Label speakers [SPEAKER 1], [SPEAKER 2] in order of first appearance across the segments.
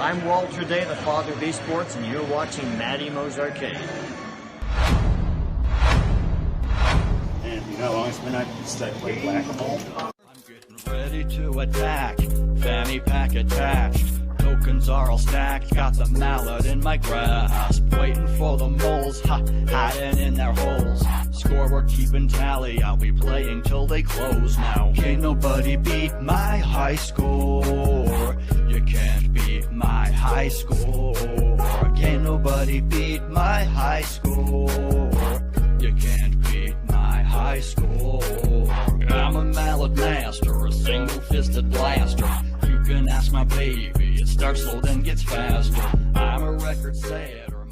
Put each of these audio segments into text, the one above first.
[SPEAKER 1] I'm Walter Day, the father of esports, and you're watching Matty Mo's Arcade.
[SPEAKER 2] And you know how long it's been I started playing Whac-A-Mole?
[SPEAKER 3] I'm getting ready to attack, fanny pack attached. Tokens are all stacked, got the mallet in my grasp. Waiting for the moles, hiding in their holes. Scoreboard keeping tally, I'll be playing till they close now. Can't nobody beat my high score. You can't beat my high score. Can't nobody beat my high score. You can't beat my high score. I'm a mallet master, a single-fisted blaster. You can ask my baby, it starts slow then gets faster. I'm a record setter.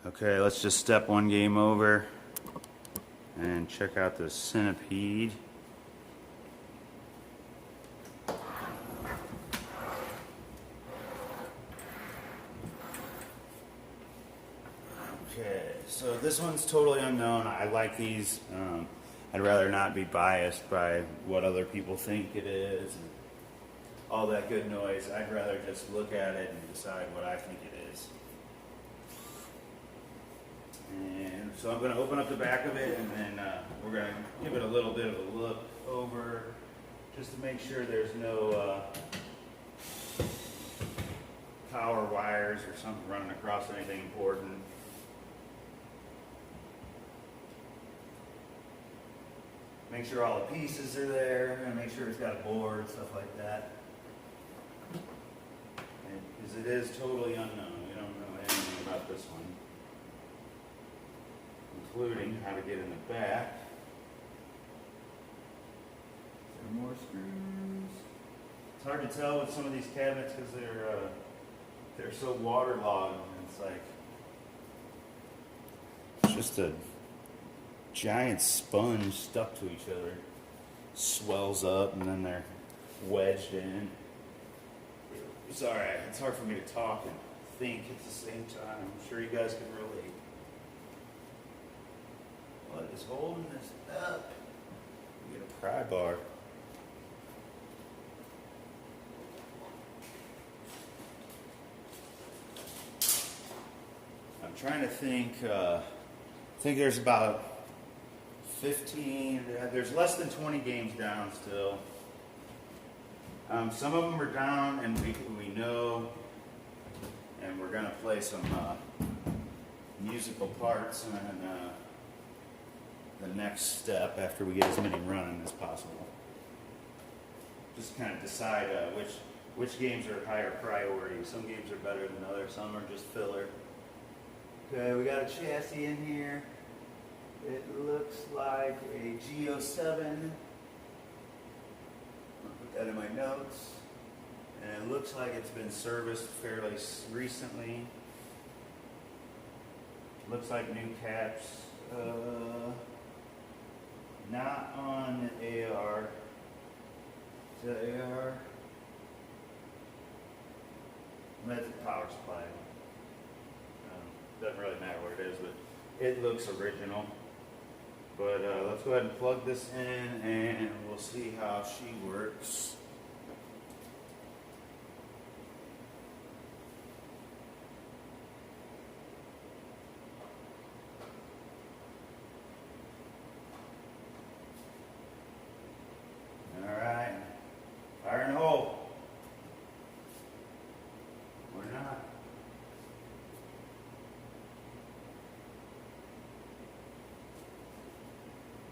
[SPEAKER 2] Okay, let's just step one game over and check out the Centipede. Okay, so this one's totally unknown. I like these. I'd rather not be biased by what other people think it is and all that good noise. I'd rather just look at it and decide what I think it is. And so I'm going to open up the back of it, and then we're going to give it a little bit of a look over just to make sure there's no power wires or something running across anything important. Make sure all the pieces are there, and make sure it's got a board, stuff like that. Because it is totally unknown. We don't know anything about this one, including how to get in the back. There more screws. It's hard to tell with some of these cabinets because they're so waterlogged. And it's like it's just a giant sponge stuck to each other. Swells up and then they're wedged in. Sorry, it's hard for me to talk and think at the same time. I'm sure you guys can relate. What is holding this up? We get a pry bar. I'm trying to think. I think there's about 15. There's less than 20 games down still. Some of them are down, and we know, and we're gonna play some musical parts and the next step after we get as many running as possible. Just kind of decide which games are higher priority. Some games are better than others. Some are just filler. Okay, we got a chassis in here. It looks like a G07. I'll put that in my notes. And it looks like it's been serviced fairly recently. Looks like new caps. Not on the AR. Is that AR? That's a power supply. Doesn't really matter what it is, but it looks original. But let's go ahead and plug this in and we'll see how she works. Alright, fire in the hole. Or not.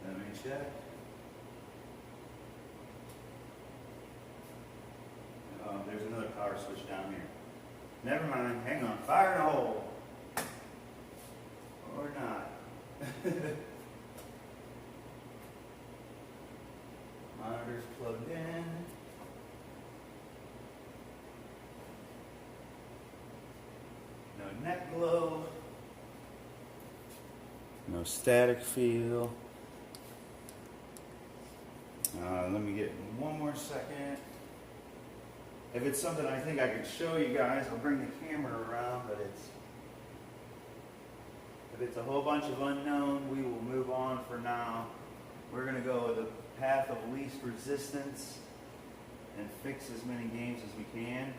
[SPEAKER 2] Let me check. Oh, there's another power switch down here. Never mind, hang on. Fire in the hole. Or not. Monitor's plugged in. No neck glow. No static feel. Let me get one more second. If it's something I think I could show you guys, I'll bring the camera around, but if it's a whole bunch of unknown, we will move on for now. We're going to go with the path of least resistance. and fix as many games as we can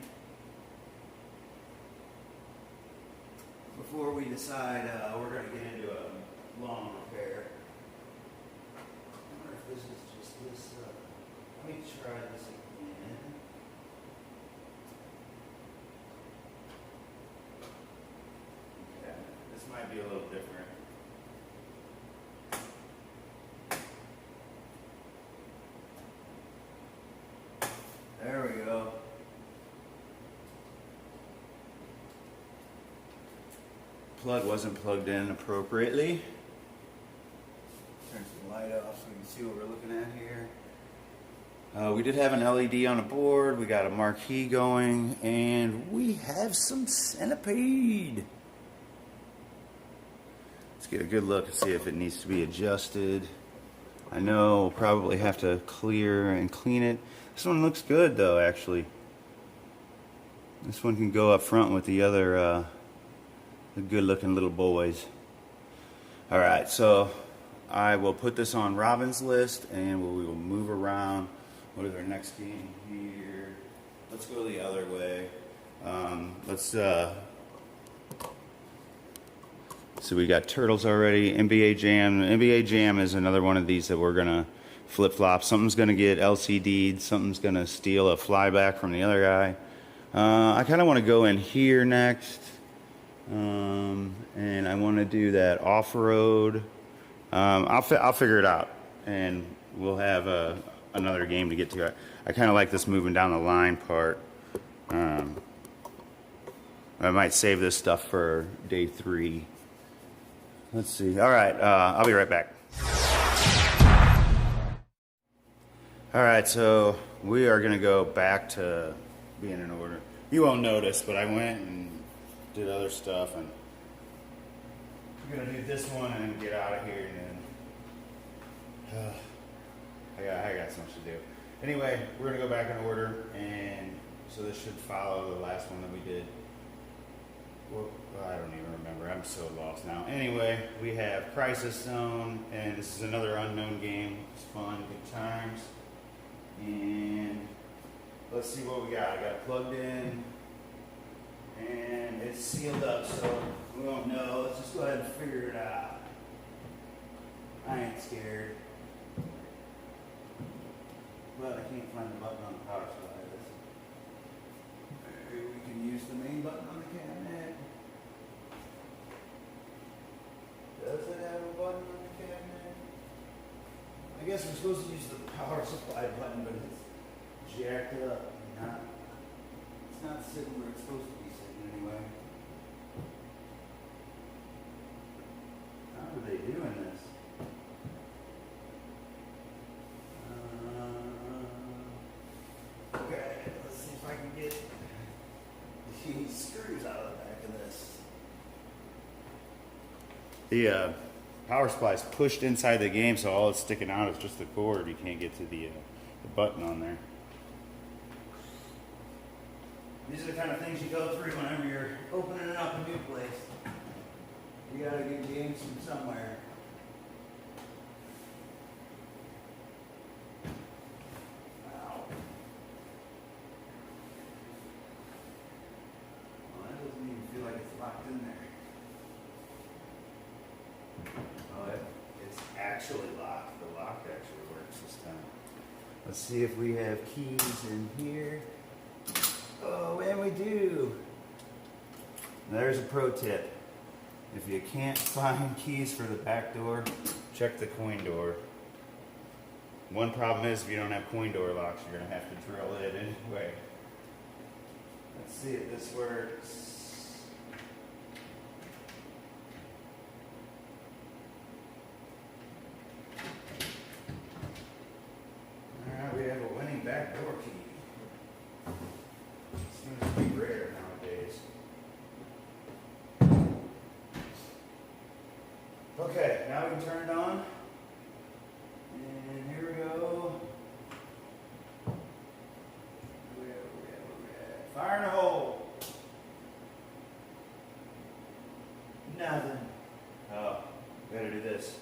[SPEAKER 2] before we decide we're going to get into a long repair. I wonder if this is just this. Let me try this again. Okay, this might be a little different. There we go. Plug wasn't plugged in appropriately. Turn some light off so we can see what we're looking at here. We did have an LED on the board. We got a marquee going, and we have some Centipede. Let's get a good look and see if it needs to be adjusted. I know we'll probably have to clear and clean it. This one looks good though, actually. This one can go up front with the other the good looking little boys. Alright, so I will put this on Robin's list and we will move around. What is our next game here? Let's go the other way. So we got Turtles already, NBA Jam. NBA Jam is another one of these that we're gonna flip-flop. Something's gonna get LCD'd, something's gonna steal a flyback from the other guy. I kinda wanna go in here next. And I wanna do that off-road. I'll figure it out and we'll have another game to get to. I kinda like this moving down the line part. I might save this stuff for day 3. Let's see. All right, I'll be right back. All right, so we are going to go back to being in order. You won't notice, but I went and did other stuff, and we're going to do this one and get out of here, and then I got so much to do. Anyway, we're going to go back in order, and so this should follow the last one that we did. Well, I don't even remember. I'm so lost now. Anyway, we have Crisis Zone, and this is another unknown game. It's fun, good times. And let's see what we got. I got it plugged in, and it's sealed up, so we won't know. Let's just go ahead and figure it out. I ain't scared. But I can't find the button on the power supply. Maybe we can use the main button on the cabinet. Does it have a button on the cabinet? I guess we're supposed to use the power supply button, but it's jacked up. It's not sitting where it's supposed to be sitting anyway. How are they doing this? Okay, let's see if I can get these screws out of the back of this. The power supply is pushed inside the game, so all it's sticking out is just the cord. You can't get to the button on there. These are the kind of things you go through whenever you're opening up a new place. You gotta get games from somewhere. Wow. Well, that doesn't even feel like it's locked in there. Oh, it's actually locked. The lock actually works this time. Let's see if we have keys in here. Oh, and we do. There's a pro tip. If you can't find keys for the back door, check the coin door. One problem is if you don't have coin door locks, you're going to have to drill it anyway. Let's see if this works. Alright, we have a winning back door key. Seems to be rare nowadays. Okay, now we can turn it on. And here we go. Fire in a hole. Nothing. Oh, we gotta do this.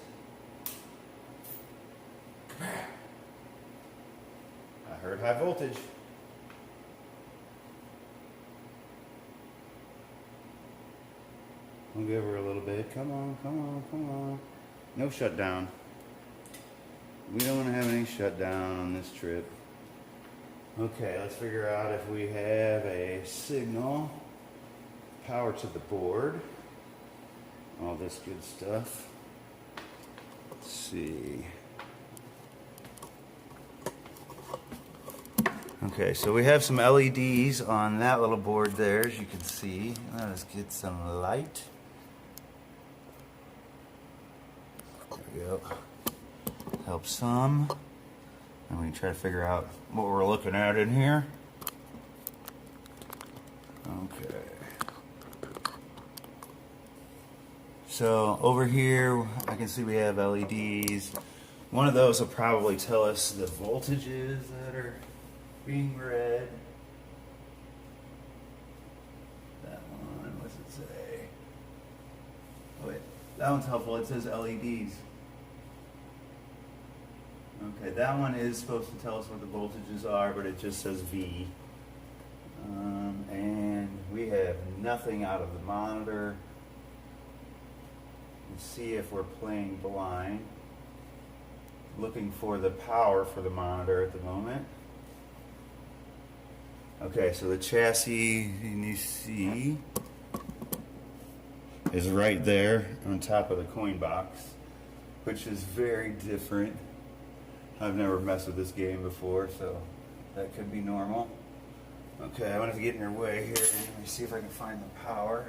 [SPEAKER 2] I heard high voltage. We'll give her a little bit. Come on, come on, come on. No shutdown. We don't want to have any shutdown on this trip. Okay, let's figure out if we have a signal. Power to the board. All this good stuff. Let's see. Okay, so we have some LEDs on that little board there, as you can see. Let us get some light. There we go. Help some. And we can try to figure out what we're looking at in here. Okay. So over here, I can see we have LEDs. One of those will probably tell us the voltages that are being read. That one, what's it say? Oh wait, that one's helpful. It says LEDs. Okay, that one is supposed to tell us what the voltages are, but it just says V. And we have nothing out of the monitor. Let's see if we're playing blind. Looking for the power for the monitor at the moment. Okay, so the chassis, you see, is right there on top of the coin box, which is very different. I've never messed with this game before, so that could be normal. Okay, I want to get in your way here. Let me see if I can find the power.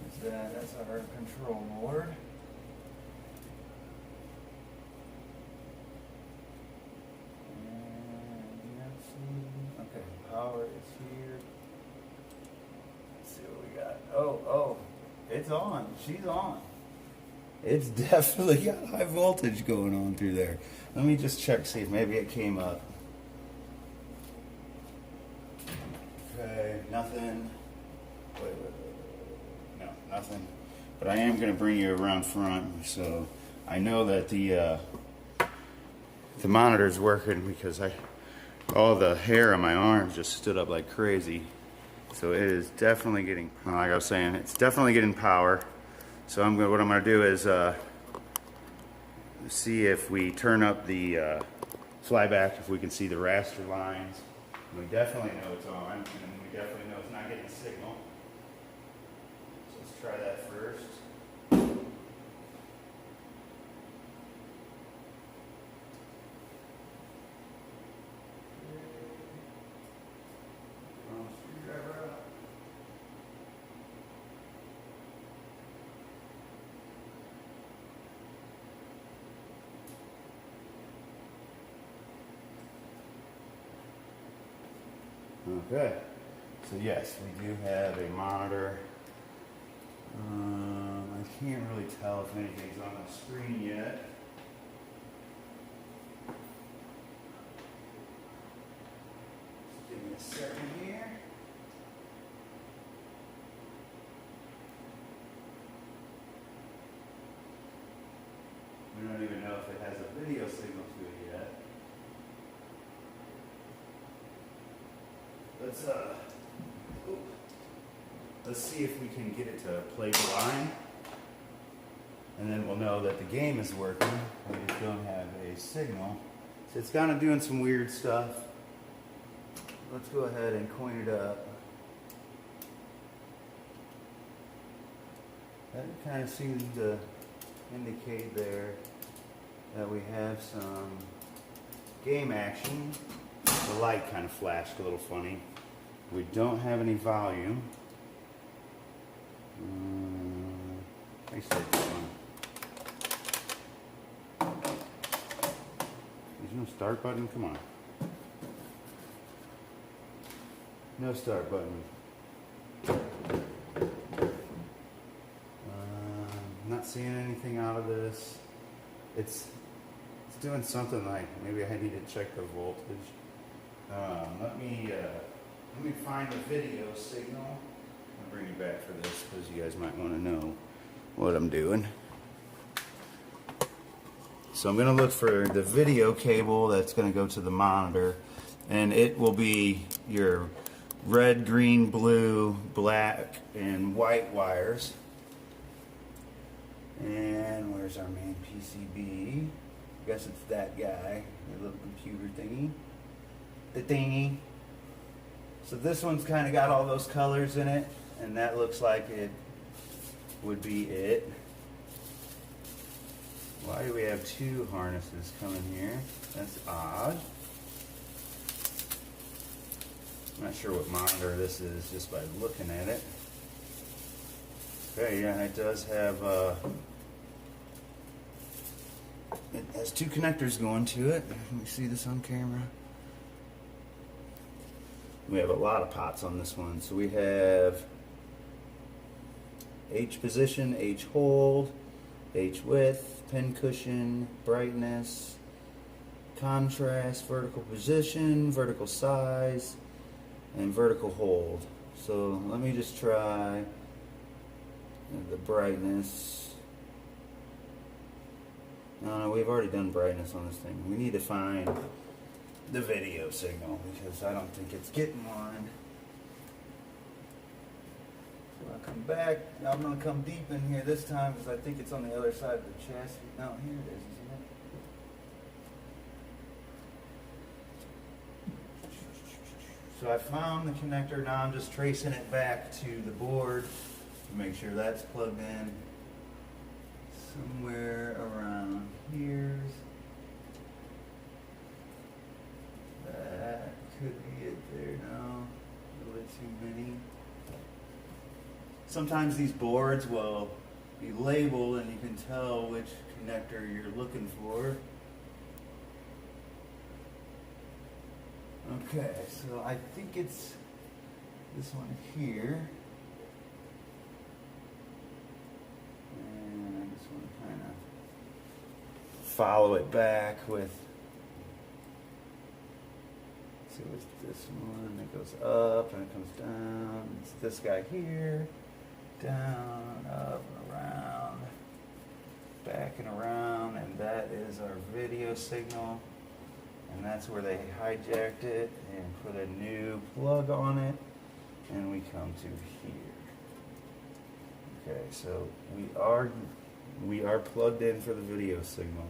[SPEAKER 2] What's that? That's our control board. Okay, power is here. Let's see what we got. Oh, it's on. She's on. It's definitely got high voltage going on through there. Let me just check, see if maybe it came up. Okay, nothing. Wait. No, nothing. But I am going to bring you around front, so I know that the monitor's working because all the hair on my arms just stood up like crazy. So it is definitely getting, like I was saying, it's definitely getting power. So what I'm going to do is see if we turn up the flyback, if we can see the raster lines. We definitely know it's on, and we definitely know it's not getting a signal. So let's try that first. Okay, so yes, we do have a monitor. I can't really tell if anything's on the screen yet. Just give me a second here. We don't even know if it has a video signal to it yet. Let's see if we can get it to play blind, and then we'll know that the game is working. We just don't have a signal. So it's kind of doing some weird stuff. Let's go ahead and coin it up. That kind of seems to indicate there that we have some game action. The light kind of flashed a little funny. We don't have any volume. I said this one. There's no start button? Come on. No start button. Not seeing anything out of this. It's doing something like maybe I need to check the voltage. Let me find the video signal. I'll bring you back for this because you guys might want to know what I'm doing. So I'm going to look for the video cable that's going to go to the monitor, and it will be your red, green, blue, black, and white wires. And where's our main PCB? I guess it's that guy, the little computer thingy. The thingy. So this one's kind of got all those colors in it, and that looks like it would be it. Why do we have two harnesses coming here? That's odd. I'm not sure what monitor this is just by looking at it. Okay, yeah, it does have, it has two connectors going to it. Let me see this on camera. We have a lot of pots on this one. So we have H position, H hold, H width, pin cushion, brightness, contrast, vertical position, vertical size, and vertical hold. So let me just try the brightness. No, we've already done brightness on this thing. We need to find the video signal because I don't think it's getting one. So I'll come back. I'm going to come deep in here this time because I think it's on the other side of the chassis. No, here it is, isn't it? So I found the connector. Now I'm just tracing it back to the board to make sure that's plugged in somewhere around here. That could be it there. No, a little too many. Sometimes these boards will be labeled and you can tell which connector you're looking for. Okay, so I think it's this one here. And I just want to kind of follow it back with, see what's this one, it goes up and it comes down. It's this guy here, down, up and around, back and around, and that is our video signal. And that's where they hijacked it and put a new plug on it, and we come to here. Okay, so we are plugged in for the video signal.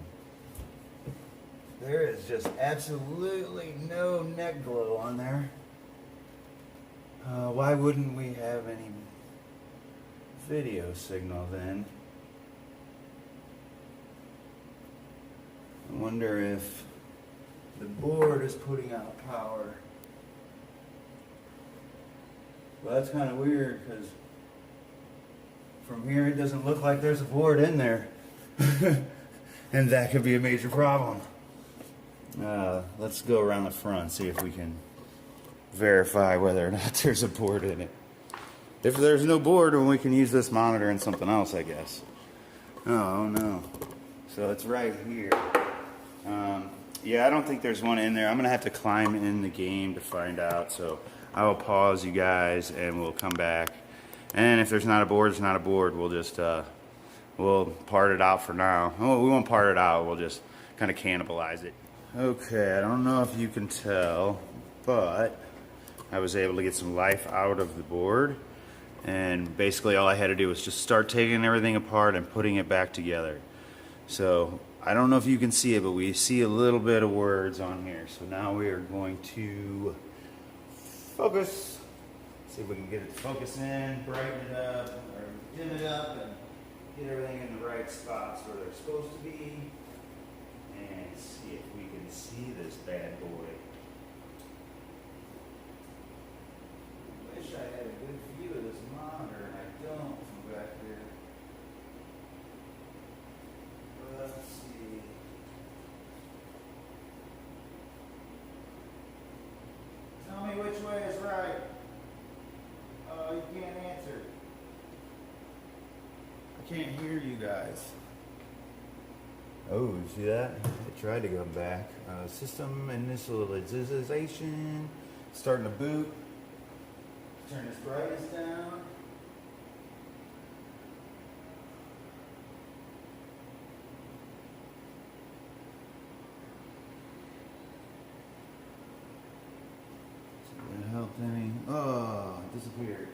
[SPEAKER 2] There is just absolutely no neck glow on there. Why wouldn't we have any video signal then? I wonder if the board is putting out power. Well, that's kind of weird because from here it doesn't look like there's a board in there. And that could be a major problem. Let's go around the front, see if we can verify whether or not there's a board in it. If there's no board, then we can use this monitor and something else, I guess. Oh no. So it's right here. Yeah, I don't think there's one in there. I'm going to have to climb in the game to find out. So I will pause you guys and we'll come back. And if there's not a board, it's not a board. We'll just, we'll part it out for now. Oh, we won't part it out. We'll just kind of cannibalize it. Okay, I don't know if you can tell, but I was able to get some life out of the board. And basically all I had to do was just start taking everything apart and putting it back together. So I don't know if you can see it, but we see a little bit of words on here. So now we are going to focus. See if we can get it to focus in, brighten it up, or dim it up, and get everything in the right spots where they're supposed to be. And see if we can see this bad boy. I wish I had a good view of this monitor, and I don't from back there. Let's see. Tell me which way is right. You can't answer. I can't hear you guys. Oh, you see that? It tried to go back. System initialization. Starting to boot. Turn this brightness down. What the hell? something. Oh, it disappeared.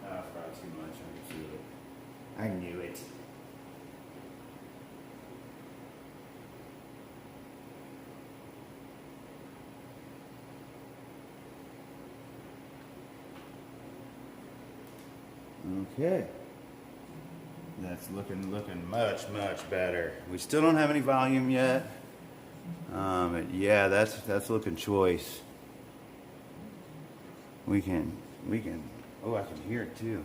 [SPEAKER 2] Oh, that's probably too much. I can feel it. I knew it. Okay. That's looking much better. We still don't have any volume yet. Yeah, that's looking choice. We can. Oh, I can hear it too.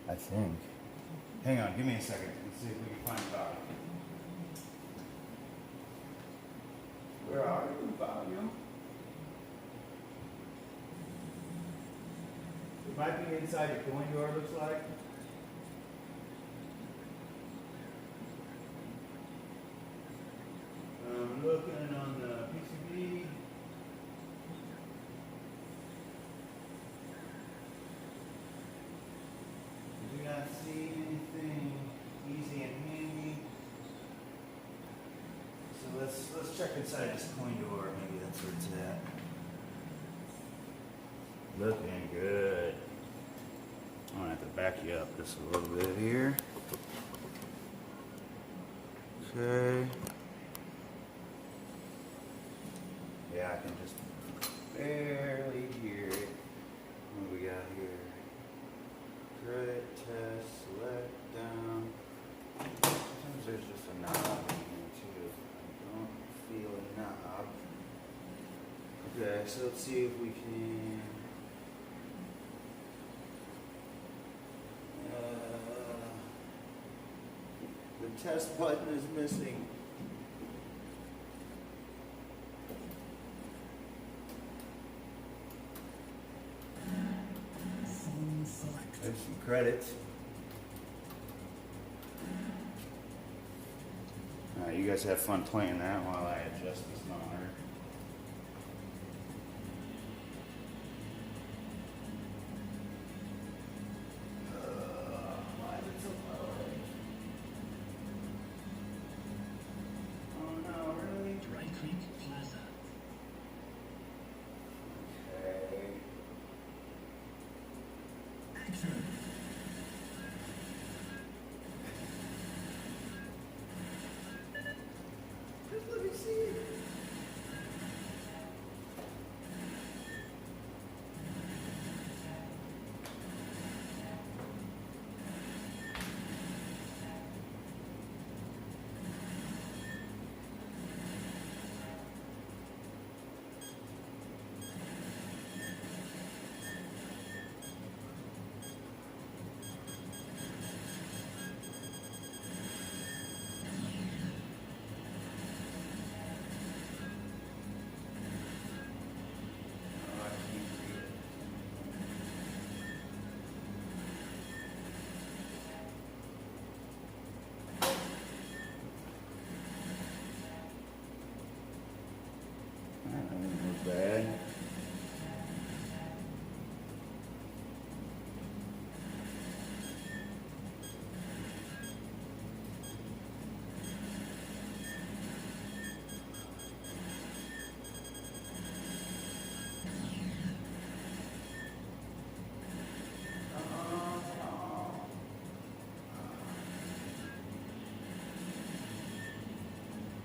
[SPEAKER 2] I think. Hang on, give me a second. Let's see if we can find volume. Where are you, volume? It might be inside the coin door, looks like. I'm looking on the PCB. I do not see anything easy and handy. So let's check inside this coin door. Maybe that's where it's at. Looking good. I'm gonna have to back you up just a little bit here. Okay. Yeah, I can just barely hear it. What do we got here? Credit test, select down. Sometimes there's just a knob in here too. I don't feel a knob. Okay, so let's see if we can. The test button is missing. There's some credits. Alright, you guys have fun playing that while I adjust this monitor. Why is it so low? Oh no, really?
[SPEAKER 4] Dry Creek Plaza.
[SPEAKER 2] Okay.
[SPEAKER 4] Action.
[SPEAKER 2] Just let me see it. Bad.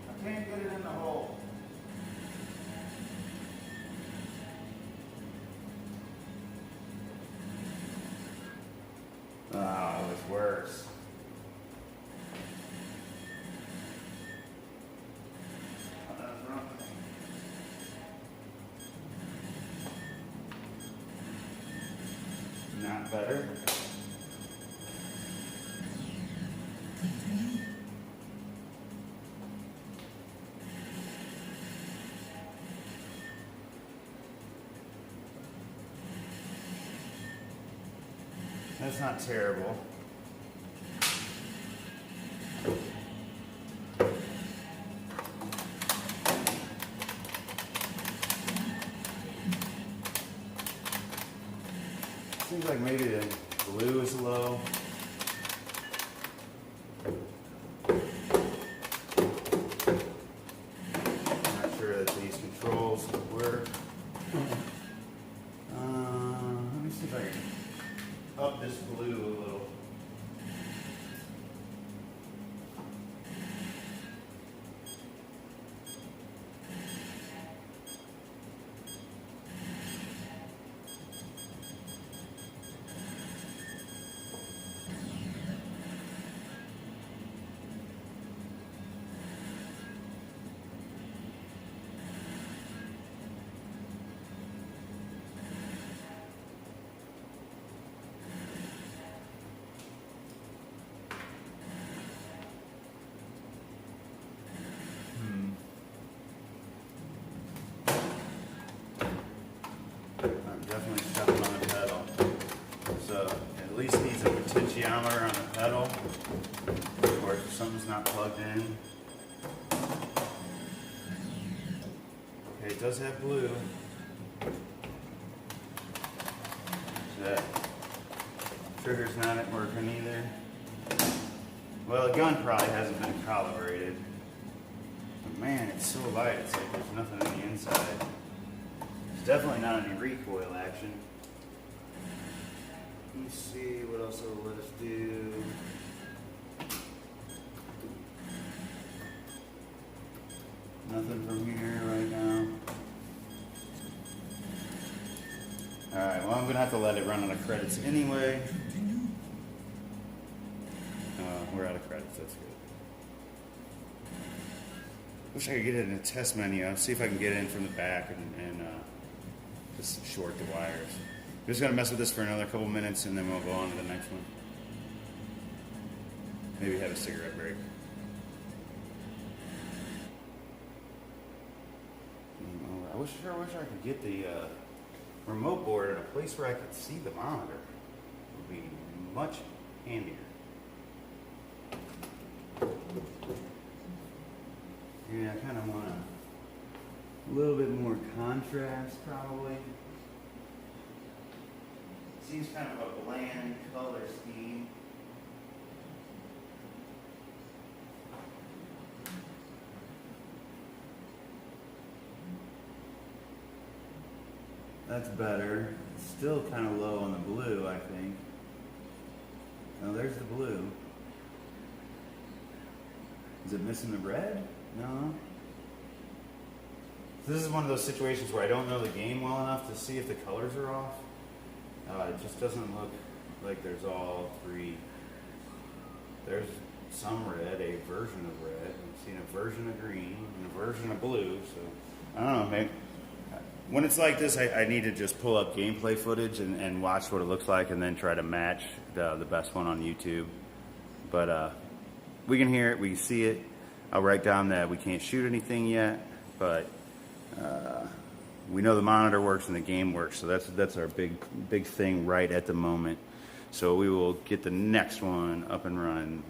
[SPEAKER 2] I can't get it in the hole. Oh, it was worse. Oh, that was wrong. Not better. That's not terrible. Seems like maybe the glue is low. Not sure that these controls work. Let me see if I can up this blue a little. I'm definitely stepping on the pedal. So at least needs a potentiometer on the pedal. Or if something's not plugged in. Okay, it does have blue. So that trigger's not working either. Well, the gun probably hasn't been calibrated. But man, it's so light, it's like there's nothing on the inside. There's definitely not any recoil action. Let me see what else it'll let us do. Nothing from here right now. Alright, well I'm going to have to let it run out of credits anyway. We're out of credits, that's good. Wish I could get it in a test menu. I'll see if I can get in from the back and just short the wires. I'm just going to mess with this for another couple minutes and then we'll go on to the next one. Maybe have a cigarette break. I sure wish I could get the remote board in a place where I could see the monitor. It would be much handier. Yeah, I kind of want a little bit more contrast, probably. Seems kind of a bland color scheme. That's better. It's still kind of low on the blue, I think. Oh, there's the blue. Is it missing the red? No. This is one of those situations where I don't know the game well enough to see if the colors are off. It just doesn't look like there's all three. There's some red, a version of red. I've seen a version of green and a version of blue. So I don't know, maybe. When it's like this, I need to just pull up gameplay footage and watch what it looks like and then try to match the best one on YouTube. But we can hear it, we can see it. I'll write down that we can't shoot anything yet, but we know the monitor works and the game works, so that's our big thing right at the moment. So we will get the next one up and running.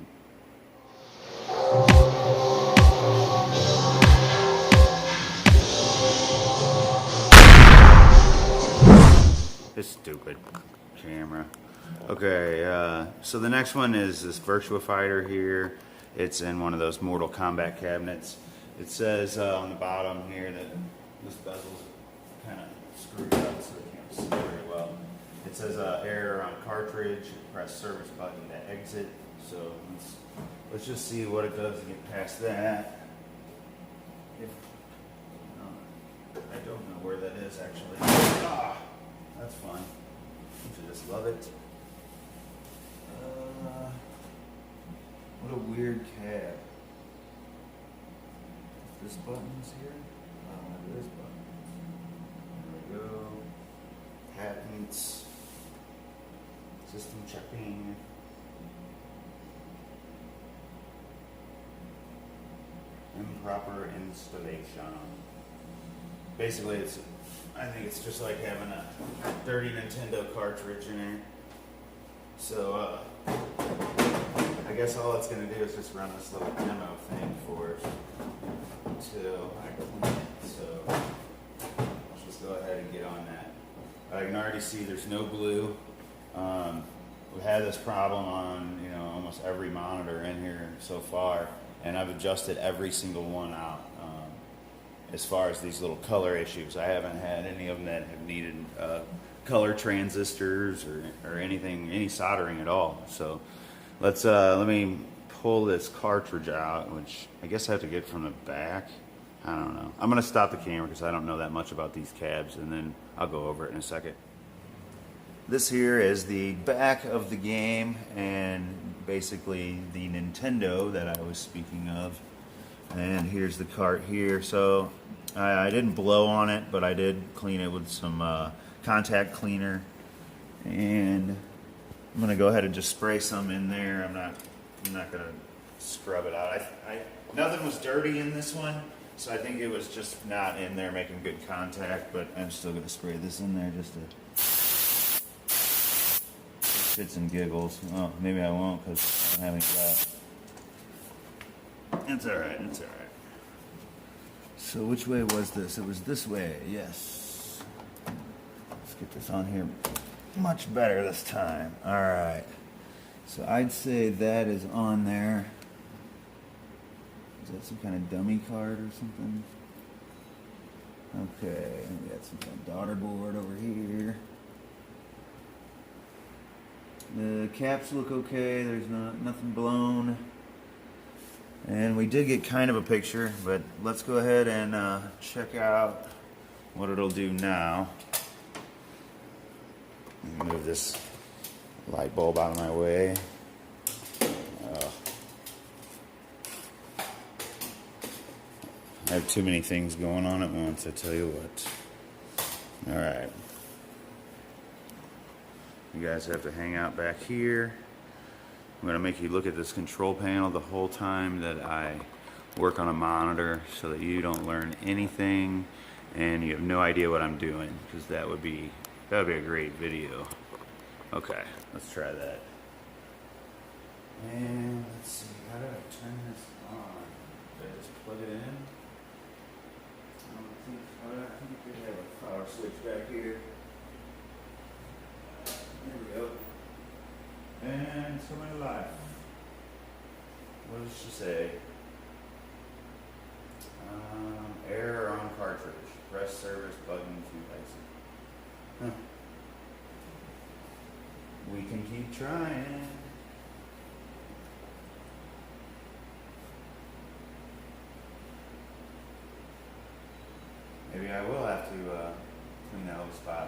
[SPEAKER 2] This stupid camera. Okay, so the next one is this Virtua Fighter here. It's in one of those Mortal Kombat cabinets. It says on the bottom here that this bezel's kind of screwed up so it can't see very well. It says error on cartridge, press service button to exit. So let's just see what it does to get past that. I don't know where that is actually. That's fun. Don't you just love it? What a weird cab. This button's here. This button. There we go. Patents. System checking. Improper installation. Basically, I think it's just like having a dirty Nintendo cartridge in there. So, I guess all it's going to do is just run this little demo thing for us until I clean it. So, let's just go ahead and get on that. I can already see there's no blue. we've had this problem on, you know, almost every monitor in here so far, and I've adjusted every single one out. As far as these little color issues, I haven't had any of them that have needed color transistors or anything, any soldering at all. So let me pull this cartridge out, which I guess I have to get from the back. I don't know. I'm gonna stop the camera because I don't know that much about these cabs, and then I'll go over it in a second. This here is the back of the game, and basically the Nintendo that I was speaking of. And here's the cart here. So I didn't blow on it, but I did clean it with some contact cleaner. And I'm gonna go ahead and just spray some in there. I'm not gonna scrub it out. Nothing was dirty in this one, so I think it was just not in there making good contact. But I'm still gonna spray this in there just to shits and giggles. Oh, maybe I won't because I don't have any left. It's alright, it's alright. So which way was this? It was this way, yes. Let's get this on here much better this time. Alright. So I'd say that is on there. Is that some kind of dummy card or something? Okay, we got some kind of daughter board over here. The caps look okay, there's nothing blown. And we did get kind of a picture, but let's go ahead and check out what it'll do now. Move this light bulb out of my way. I have too many things going on at once, I tell you what. Alright. You guys have to hang out back here. I'm going to make you look at this control panel the whole time that I work on a monitor so that you don't learn anything and you have no idea what I'm doing, because that would be a great video. Okay, let's try that. And let's see, how do I turn this on? Did I just plug it in? I think we have a power switch back here. There we go. And so many life. What does she say? Error on cartridge. Press service button to exit. Huh. We can keep trying. Maybe I will have to clean that little spot.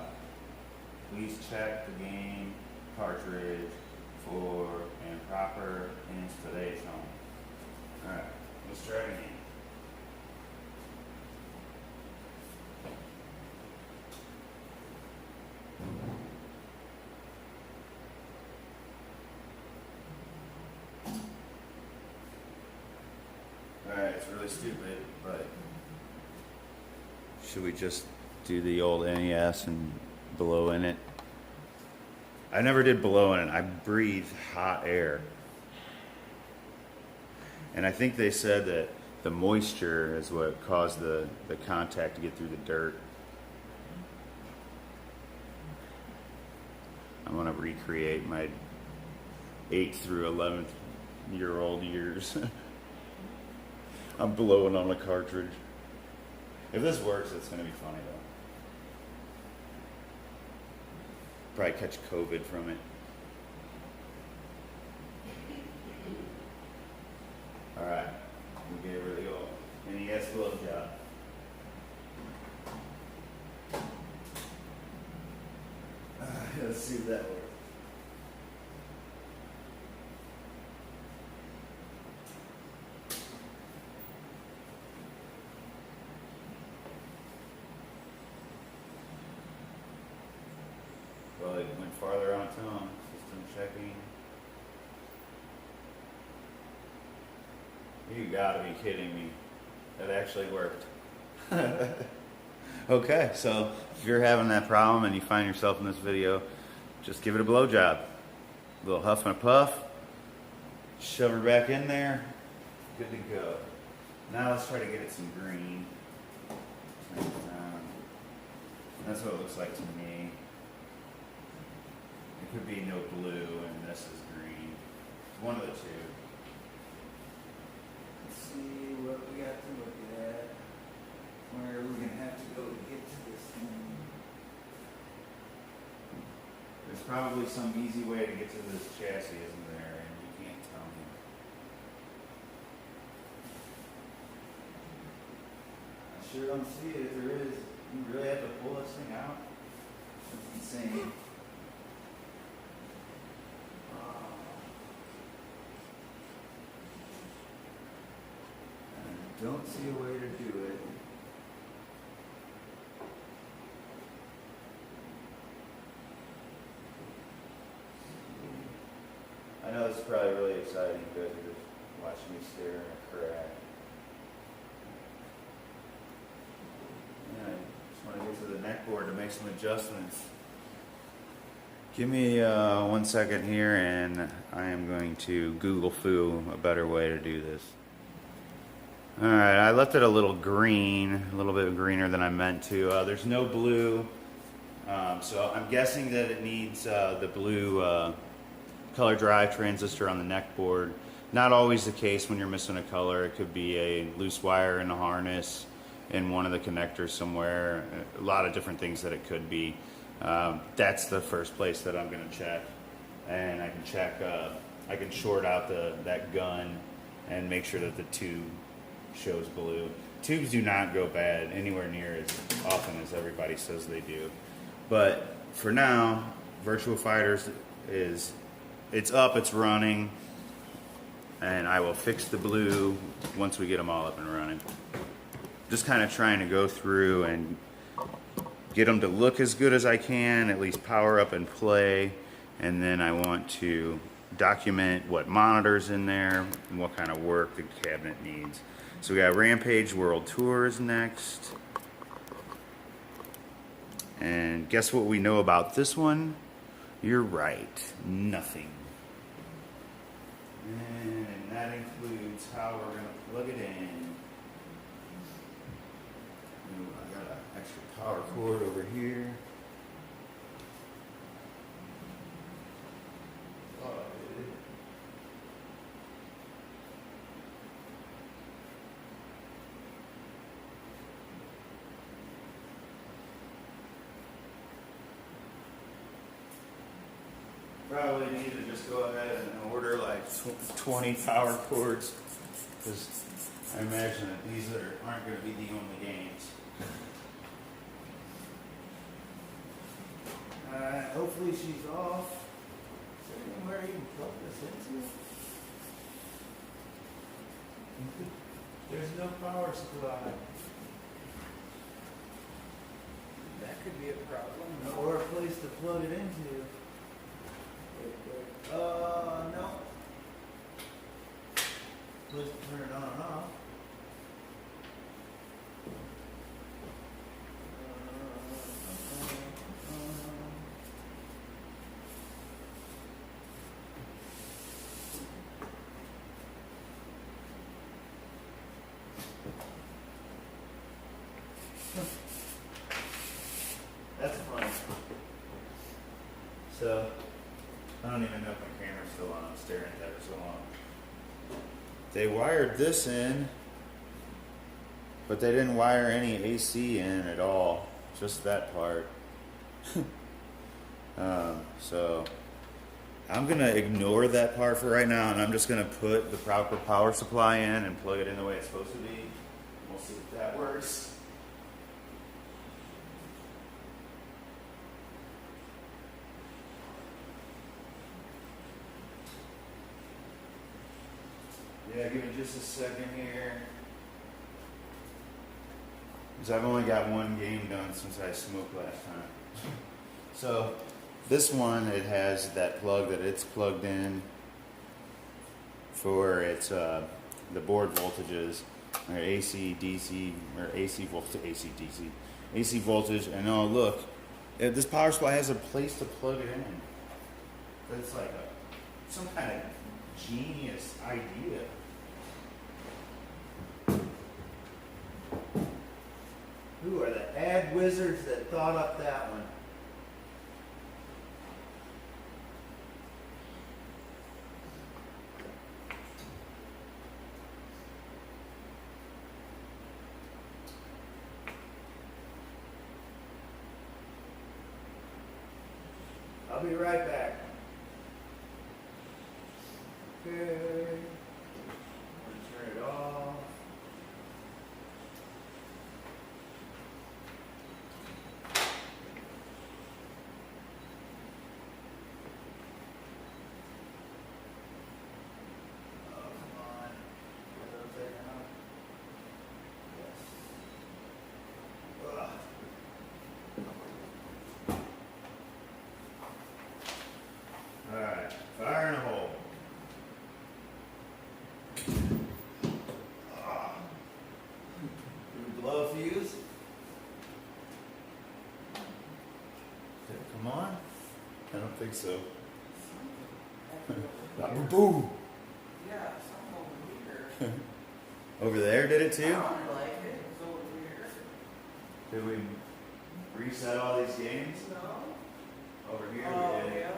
[SPEAKER 2] Please check the game cartridge for improper installation. Alright, let's try it again. Alright, it's really stupid, but should we just do the old NES and blow in it? I never did blow in it. I breathe hot air. And I think they said that the moisture is what caused the contact to get through the dirt. I'm going to recreate my 8th through 11th year old years. I'm blowing on a cartridge. If this works, it's going to be funny though. Probably catch COVID from it. Alright, we gave her the old NES blowjob. Let's see if that works. Well, it went farther on its own. System checking. You gotta be kidding me. That actually worked. Okay, so if you're having that problem and you find yourself in this video, just give it a blowjob. A little huff and a puff. Shove her back in there. Good to go. Now let's try to get it some green. That's what it looks like to me. It could be no blue and this is green. One of the two. Let's see what we got to look at. Where are we gonna have to go to get to this thing? There's probably some easy way to get to this chassis, isn't there? And you can't tell me. I sure don't see it. If there is, you really have to pull this thing out? That's insane. I don't see a way to do it. I know this is probably really exciting. You guys are just watching me stare in a crack. Yeah, I just want to get to the neck board to make some adjustments. Give me 1 second here, and I am going to Google Foo a better way to do this. Alright, I left it a little green, a little bit greener than I meant to. There's no blue, so I'm guessing that it needs the blue color drive transistor on the neck board. Not always the case when you're missing a color. It could be a loose wire in the harness, in one of the connectors somewhere. A lot of different things that it could be. That's the first place that I'm going to check, and I can check. I can short out that gun and make sure that the tube shows blue. Tubes do not go bad anywhere near as often as everybody says they do. But for now, Virtua Fighter it's up, it's running, and I will fix the blue once we get them all up and running. Just kind of trying to go through and get them to look as good as I can, at least power up and play, and then I want to document what monitors in there and what kind of work the cabinet needs. So we got Rampage World Tours next. And guess what we know about this one? You're right, nothing. And that includes how we're going to plug it in. Ooh, I got an extra power cord over here. Oh, probably need to just go ahead and order like 20 power cords, because I imagine that these aren't going to be the only games. Hopefully she's off. Is there anywhere you can plug this into? There's no power supply.
[SPEAKER 5] That could be a problem.
[SPEAKER 2] Or a place to plug it into. No. Let's turn it on and off. That's fun. So, I don't even know if my camera's still on. I'm staring at that for so long. They wired this in, but they didn't wire any AC in at all. Just that part. So, I'm going to ignore that part for right now, and I'm just going to put the proper power supply in and plug it in the way it's supposed to be. We'll see if that works. Yeah, give me just a second here. Because I've only got one game done since I smoked last time. So, this one, it has that plug that it's plugged in for its the board voltages, or AC, DC, or AC voltage, AC, DC, AC voltage. And oh, look, this power supply has a place to plug it in. That's like some kind of genius idea. Who are the ad wizards that thought up that one? I'll be right back. Okay. I'm gonna turn it off. Oh, come on. Get it up there now. Yes. Ugh. Alright, fire in a hole. Did we blow a fuse? Did it come on? I don't think so. Boom!
[SPEAKER 5] Yeah, something over here.
[SPEAKER 2] Over there did it too?
[SPEAKER 5] Sounded like it. It was over here.
[SPEAKER 2] Did we reset all these games?
[SPEAKER 5] No?
[SPEAKER 2] Over here
[SPEAKER 5] Oh,
[SPEAKER 2] we did.
[SPEAKER 5] yeah.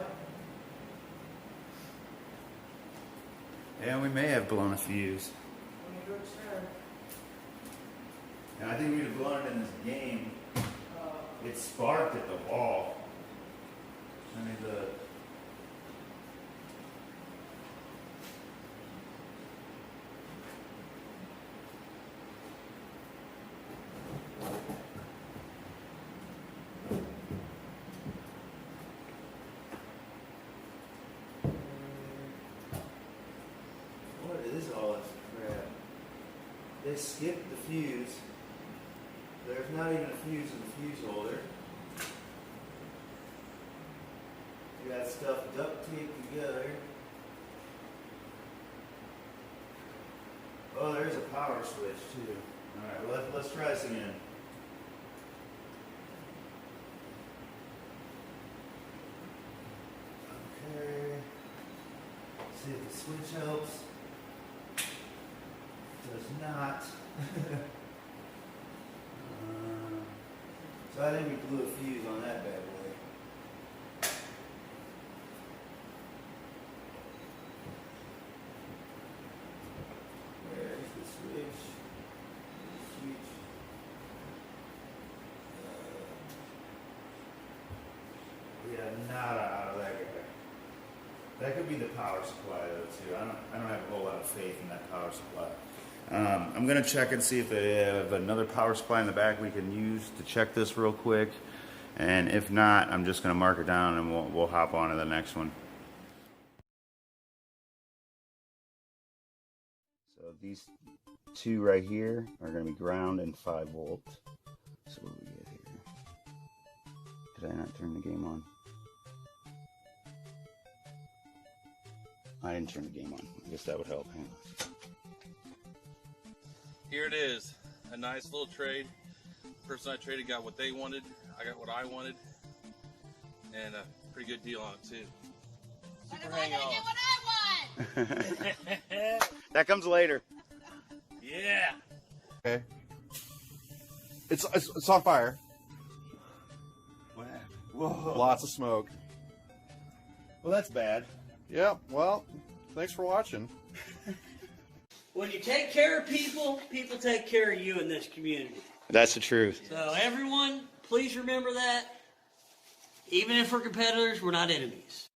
[SPEAKER 2] Yeah, we may have blown a fuse.
[SPEAKER 5] Let me go check.
[SPEAKER 2] And I think we'd have blown it in this game. It sparked at the wall. I mean the what is all this crap? They skipped the fuse. There's not even a fuse in the fuse holder. We got stuff duct taped together. Oh, there's a power switch too. Alright, well let's try this again. Okay. See if the switch helps. Does not. So I think we blew a fuse on that bad boy. Where's the switch? We have nada out of that guy. That could be the power supply though too. I don't have a whole lot of faith in that power supply. I'm gonna check and see if they have another power supply in the back we can use to check this real quick. And if not, I'm just gonna mark it down and we'll hop on to the next one. So these two right here are gonna be ground and 5 volt. So what do we get here? Did I not turn the game on? I didn't turn the game on. I guess that would help. Hang on.
[SPEAKER 6] Here it is, a nice little trade. The person I traded got what they wanted, I got what I wanted, and a pretty good deal on it too.
[SPEAKER 7] Super hang on. Get what I want.
[SPEAKER 2] That comes later.
[SPEAKER 6] Yeah!
[SPEAKER 8] Okay. It's on fire.
[SPEAKER 2] Whoa.
[SPEAKER 8] Lots of smoke.
[SPEAKER 2] Well, that's bad.
[SPEAKER 8] Yeah, well, thanks for watching.
[SPEAKER 9] When you take care of people, people take care of you in this community.
[SPEAKER 2] That's the truth.
[SPEAKER 9] So everyone, please remember that. Even if we're competitors, we're not enemies.